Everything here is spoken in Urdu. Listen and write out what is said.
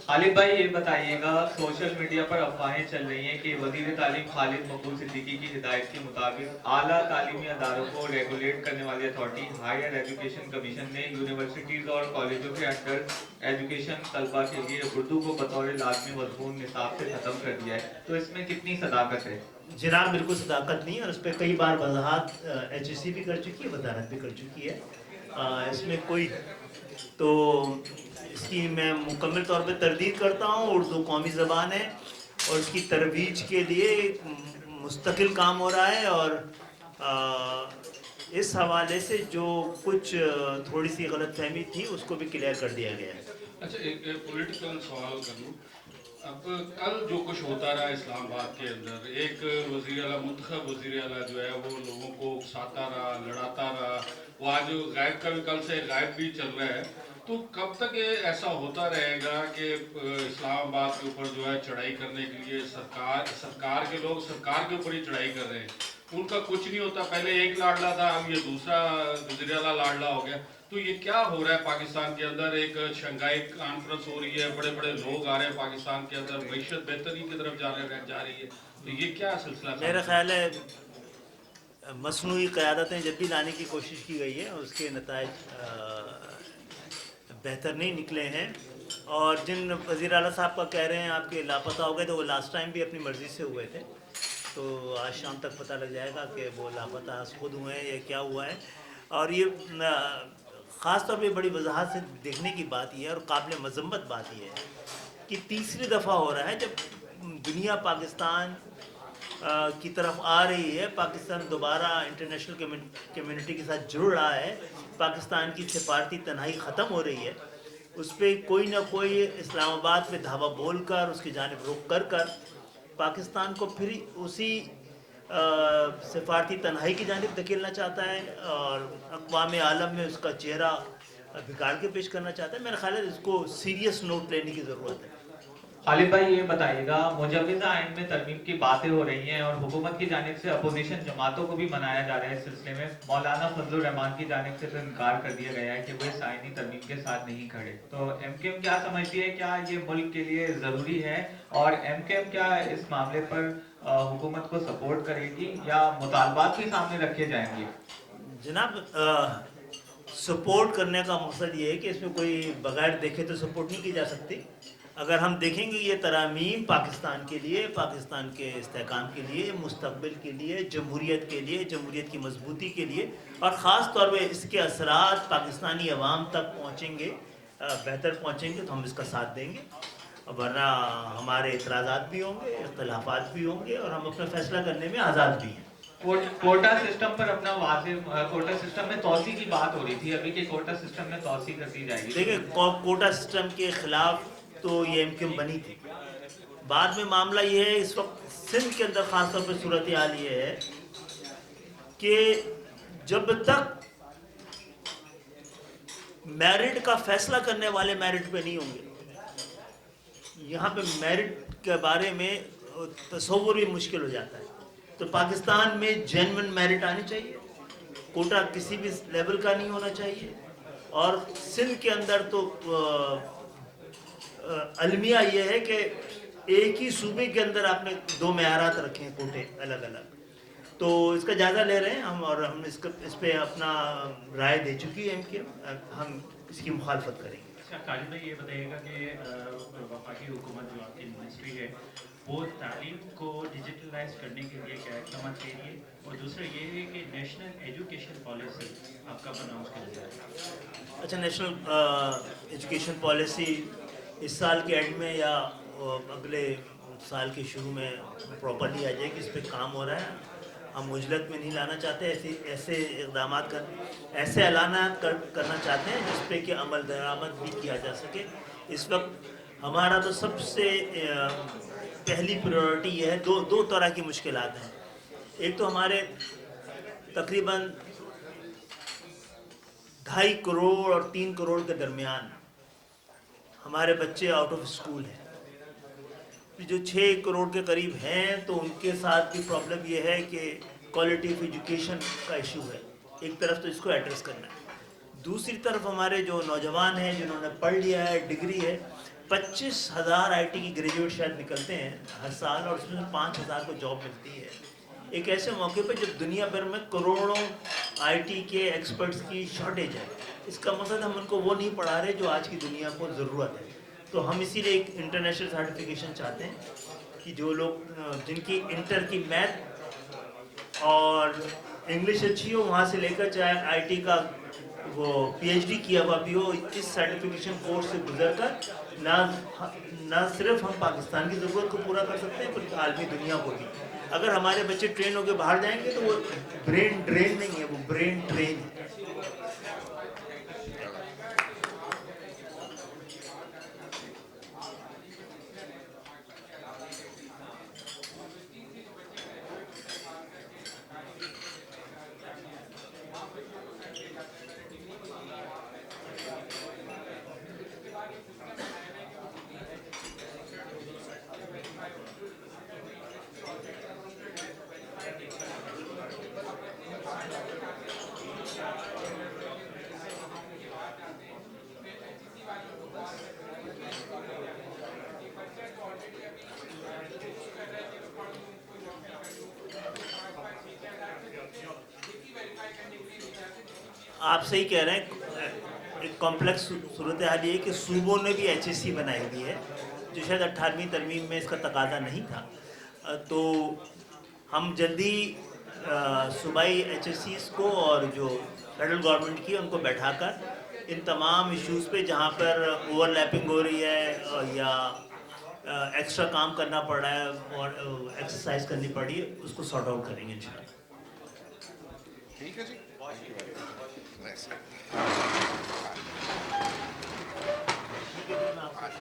خالد بھائی یہ بتائیے گا، سوشل میڈیا پر افواہیں چل رہی ہیں کہ وزیر تعلیم خالد مقبول صدیقی کی ہدایت کے مطابق اعلیٰ تعلیمی اداروں کو ریگولیٹ کرنے والی اتھارٹی ہائر ایجوکیشن کمیشن نے یونیورسٹیز اور کالجوں کے انڈر ایجوکیشن طلبہ کے لیے اردو کو بطور لازمی مضمون نصاب سے ختم کر دیا ہے، تو اس میں کتنی صداقت ہے؟ جناب بالکل صداقت نہیں ہے، اور اس پہ کئی بار وضاحت ایچ ای سی بھی کر چکی ہے، وزارت بھی کر چکی ہے۔ اس میں کوئی تو اس کی میں مکمل طور پہ تردید کرتا ہوں۔ اردو قومی زبان ہے اور اس کی ترویج کے لیے مستقل کام ہو رہا ہے، اور اس حوالے سے جو کچھ تھوڑی سی غلط فہمی تھی اس کو بھی کلیئر کر دیا گیا ہے۔ اچھا، ایک پولیٹیکل سوال کروں۔ اب کل جو کچھ ہوتا رہا اسلام آباد کے اندر، ایک وزیر اعلیٰ، منتخب وزیر اعلیٰ جو ہے وہ لوگوں کو اکساتا رہا، لڑاتا رہا، وہ آج غائب کا بھی، کل سے غائب بھی چل رہا ہے، تو کب تک یہ ایسا ہوتا رہے گا کہ اسلام آباد کے اوپر جو ہے چڑھائی کرنے کے لیے سرکار کے لوگ سرکار کے اوپر ہی چڑھائی کر رہے ہیں، ان کا کچھ نہیں ہوتا؟ پہلے ایک لاڈلا تھا، اب یہ دوسرا وزیر اعلیٰ لاڈلا ہو گیا، تو یہ کیا ہو رہا ہے پاکستان کے اندر؟ ایک شنگھائی کانفرنس ہو رہی ہے، بڑے بڑے لوگ آ رہے ہیں پاکستان کے اندر، معیشت بہتری کی طرف جا رہی ہے، تو یہ کیا سلسلہ؟ میرا خیال ہے مصنوعی قیادتیں جب بھی لانے کی کوشش کی گئی ہے اس کے نتائج بہتر نہیں نکلے ہیں، اور جن وزیر اعلیٰ صاحب کا کہہ رہے ہیں آپ کے لاپتہ ہو گئے، تو وہ لاسٹ ٹائم بھی اپنی مرضی سے ہوئے تھے، تو آج شام تک پتہ لگ جائے گا کہ وہ لاپتہ خود ہوئے ہیں یا کیا ہوا ہے۔ اور یہ خاص طور پہ بڑی وضاحت سے دیکھنے کی بات یہ ہے اور قابل مذمت بات یہ ہے کہ تیسری دفعہ ہو رہا ہے جب دنیا پاکستان کی طرف آ رہی ہے، پاکستان دوبارہ انٹرنیشنل کمیونٹی کے ساتھ جڑ رہا ہے، پاکستان کی سفارتی تنہائی ختم ہو رہی ہے، اس پہ کوئی نہ کوئی اسلام آباد پہ دھاوا بول کر اس کی جانب رخ کر پاکستان کو پھر اسی سفارتی تنہائی کی جانب دھکیلنا چاہتا ہے اور اقوام عالم میں اس کا چہرہ بگاڑ کے پیش کرنا چاہتا ہے۔ میرا خیال ہے اس کو سیریس نوٹ لینے کی ضرورت ہے۔ خالد بھائی یہ بتائیے گا، مجوزہ آئین میں ترمیم کی باتیں ہو رہی ہیں اور حکومت کی جانب سے اپوزیشن جماعتوں کو بھی منایا جا رہا ہے، اس سلسلے میں مولانا فضل الرحمان کی جانب سے تو انکار کر دیا گیا ہے کہ وہ اس آئینی ترمیم کے ساتھ نہیں کھڑے، تو ایم کیو ایم کیا سمجھتی ہے، کیا یہ ملک کے لیے ضروری ہے، اور ایم کیو ایم کیا اس معاملے پر حکومت کو سپورٹ کرے گی یا مطالبات بھی سامنے رکھے جائیں گے؟ جناب سپورٹ کرنے کا مقصد یہ ہے کہ اس میں کوئی بغیر دیکھے تو سپورٹ نہیں کی جا سکتی۔ اگر ہم دیکھیں گے یہ ترامیم پاکستان کے لیے، پاکستان کے استحکام کے لیے، مستقبل کے لیے، جمہوریت کے لیے، جمہوریت کی مضبوطی کے لیے، اور خاص طور پہ اس کے اثرات پاکستانی عوام تک پہنچیں گے، بہتر پہنچیں گے، تو ہم اس کا ساتھ دیں گے، ورنہ ہمارے اعتراضات بھی ہوں گے، اختلافات بھی ہوں گے، اور ہم اپنا فیصلہ کرنے میں آزاد بھی ہیں۔ کوٹا سسٹم پر اپنا واضح، کوٹا سسٹم میں توسیع کی بات ہو رہی تھی ابھی کہ کوٹا سسٹم میں توسیع کر دی جائے گی۔ دیکھیں کوٹا سسٹم کے خلاف تو یہ ایم کیو ایم بنی تھی، بعد میں معاملہ یہ ہے، اس وقت سندھ کے اندر خاص طور پہ صورتحال یہ ہے کہ جب تک میرٹ کا فیصلہ کرنے والے میرٹ پہ نہیں ہوں گے، یہاں پہ میرٹ کے بارے میں تصور بھی مشکل ہو جاتا ہے، تو پاکستان میں جینوئن میرٹ آنی چاہیے، کوٹا کسی بھی لیول کا نہیں ہونا چاہیے، اور سندھ کے اندر تو المیہ یہ ہے کہ ایک ہی صوبے کے اندر آپ نے دو معیارات رکھے ہیں، کوٹے الگ الگ، تو اس کا جائزہ لے رہے ہیں ہم، اور ہم اس پہ اپنا رائے دے چکی ہے کہ ہم اس کی مخالفت کریں گے۔ خالد بھائی یہ بتائیے گا کہ وفاقی حکومت جو آپ کی منسٹری ہے وہ تعلیم کو ڈیجیٹلائز کرنے کے لیے کیا اقدامات لے رہی ہے، اور دوسرا یہ ہے کہ نیشنل ایجوکیشن پالیسی آپ کب اناؤنس کر دیا ہے؟ اچھا، نیشنل ایجوکیشن پالیسی اس سال کے اینڈ میں یا اگلے سال کے شروع میں پراپرلی آ جائے گی، اس پہ کام ہو رہا ہے، ہم مجلت میں نہیں لانا چاہتے، ایسے اقدامات ایسے اعلانات کرنا چاہتے ہیں جس پہ کہ عمل درآمد بھی کیا جا سکے۔ اس وقت ہمارا تو سب سے پہلی پریورٹی یہ ہے، دو طرح کی مشکلات ہیں، ایک تو ہمارے تقریباً 2.5 کروڑ اور 3 کروڑ کے درمیان ہمارے بچے آؤٹ آف اسکول ہیں، جو 6 کروڑ کے قریب ہیں تو ان کے ساتھ بھی پرابلم یہ ہے کہ کوالٹی آف ایجوکیشن کا ایشو ہے، ایک طرف تو اس کو ایڈریس کرنا ہے، دوسری طرف ہمارے جو نوجوان ہیں جنہوں نے پڑھ لیا ہے، ڈگری ہے، 25,000 IT کی گریجویٹ شاید نکلتے ہیں ہر سال اور اس میں 5,000 کو جاب ملتی ہے. ایک ایسے موقع پہ جب دنیا بھر میں کروڑوں IT کے ایکسپرٹس کی شارٹیج ہے. اس کا مقصد ہم ان کو وہ نہیں پڑھا رہے جو آج کی دنیا کو ضرورت ہے. تو ہم اسی لیے ایک انٹرنیشنل سرٹیفکیشن چاہتے ہیں کہ جو لوگ جن کی انٹر کی میتھ اور انگلش اچھی ہو وہاں سے لے کر چاہے IT کا وہ PhD کیا ہوا بھی ہو, اس سرٹیفکیشن کورس سے گزر کر نہ صرف ہم پاکستان کی ضرورت کو پورا کر سکتے ہیں بلکہ عالمی دنیا کو بھی. اگر ہمارے بچے ٹرین ہو کے باہر جائیں گے تو وہ برین ڈرین نہیں ہے, وہ برین ٹرین ہے. آپ صحیح کہہ رہے ہیں. ایک کمپلیکس صورتحال یہ ہے کہ صوبوں نے بھی HSC بنائی ہوئی ہے جو شاید 18ویں ترمیم میں اس کا تقاضا نہیں تھا. تو ہم جلدی صوبائی HSCs کو اور جو فیڈرل گورنمنٹ کی ان کو بیٹھا کر ان تمام ایشوز پہ جہاں پر اوور لیپنگ ہو رہی ہے یا ایکسٹرا کام کرنا پڑ رہا ہے اور ایکسرسائز کرنی پڑ رہی ہے اس کو سارٹ آؤٹ کریں گے انشاءاللہ. ٹھیک ہے جی. Nice.